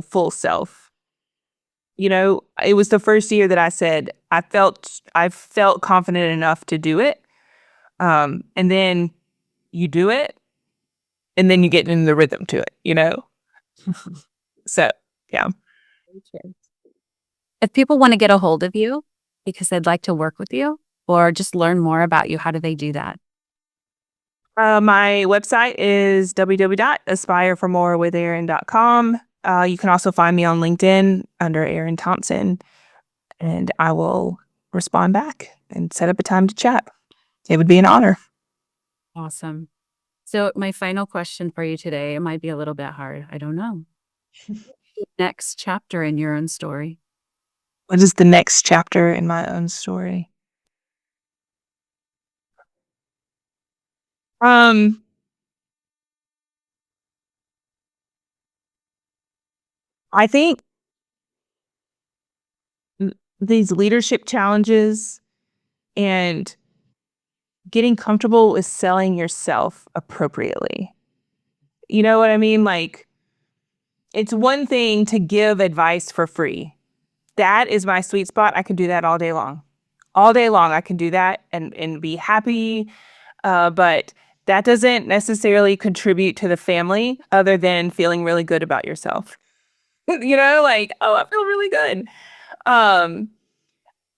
full self. It was the first year that I said I felt confident enough to do it. And then you do it, and then you get in the rhythm to it. So, yeah. Very true. If people wanna get a hold of you because they'd like to work with you or just learn more about you, how do they do that? My website is www.aspireformorewitharon.com. You can also find me on LinkedIn under Erin Thompson, and I will respond back and set up a time to chat. It would be an honor. Awesome. So my final question for you today, it might be a little bit hard, I don't know. Next chapter in your own story. What is the next chapter in my own story? Um, I think these leadership challenges and getting comfortable with selling yourself appropriately. You know what I mean? Like, it's one thing to give advice for free. That is my sweet spot. I can do that all day long. All day long, I can do that and be happy. But that doesn't necessarily contribute to the family other than feeling really good about yourself. Like, oh, I feel really good. Um,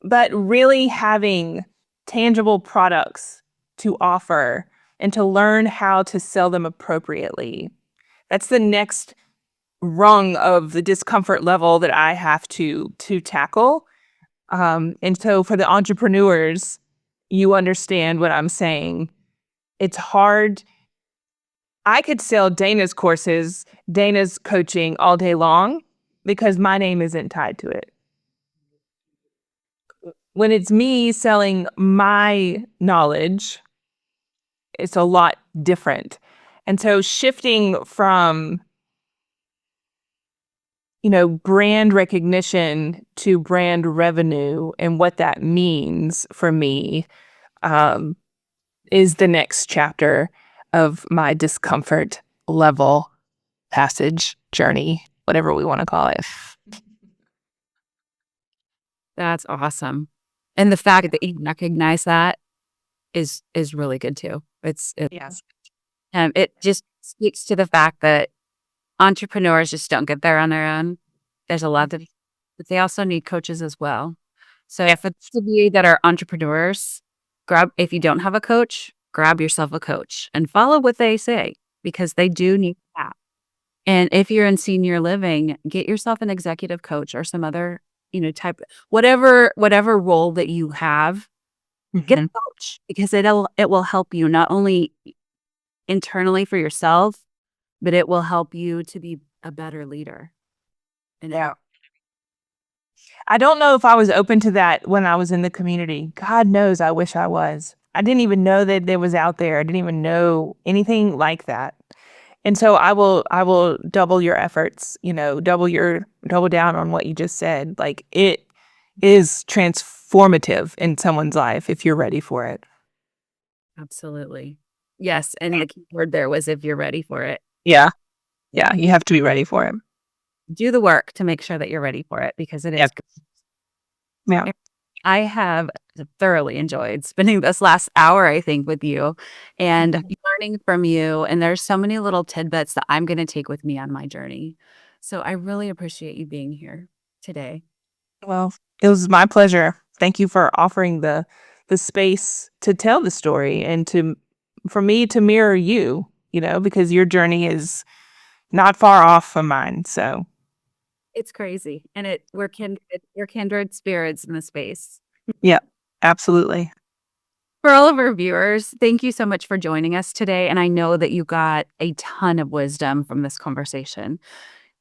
but really having tangible products to offer and to learn how to sell them appropriately. That's the next rung of the discomfort level that I have to tackle. And so for the entrepreneurs, you understand what I'm saying. It's hard. I could sell Dana's courses, Dana's coaching all day long because my name isn't tied to it. When it's me selling my knowledge, it's a lot different. And so shifting from, brand recognition to brand revenue and what that means for me, um, is the next chapter of my discomfort level passage journey, whatever we want to call it. That's awesome. And the fact that you recognize that is really good too. Yes. It just speaks to the fact that entrepreneurs just don't get there on their own. There's a lot of but they also need coaches as well. So for those of you that are entrepreneurs, if you don't have a coach, grab yourself a coach and follow what they say because they do need that. And if you're in senior living, get yourself an executive coach or some other, type whatever role that you have, get a Mhm. coach because it will help you not only internally for yourself, but it will help you to be a better leader. And Yeah. I don't know if I was open to that when I was in the community. God knows I wish I was. I didn't even know that it was out there. I didn't even know anything like that. And so I will double your efforts, double down on what you just said. Like, it is transformative in someone's life if you're ready for it. absolutely. Yes, and the key word there was if you're ready for it. Yeah. Yeah, you have to be ready for it. Do the work to make sure that you're ready for it because it Yeah. is Yeah. good. I have thoroughly enjoyed spending this last hour, I think, with you and learning from you. And there's so many little tidbits that I'm going to take with me on my journey. So I really appreciate you being here today. Well, it was my pleasure. Thank you for offering the space to tell the story and for me to mirror you, because your journey is not far off from mine. So, It's crazy. And we're kindred spirits in the space. yeah. Absolutely. For all of our viewers, thank you so much for joining us today. And I know that you got a ton of wisdom from this conversation.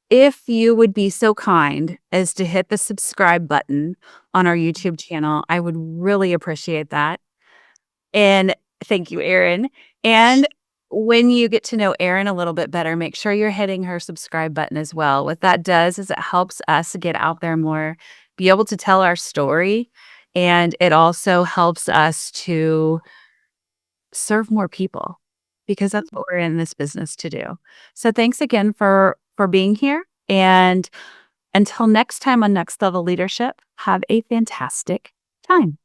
If you would be so kind as to hit the subscribe button on our YouTube channel, I would really appreciate that. And thank you, Erin. And when you get to know Erin a little bit better, make sure you're hitting her subscribe button as well. What that does is it helps us get out there more, be able to tell our story. And it also helps us to serve more people because that's what we're in this business to do. So thanks again for being here. And until next time on Next Level Leadership, have a fantastic time.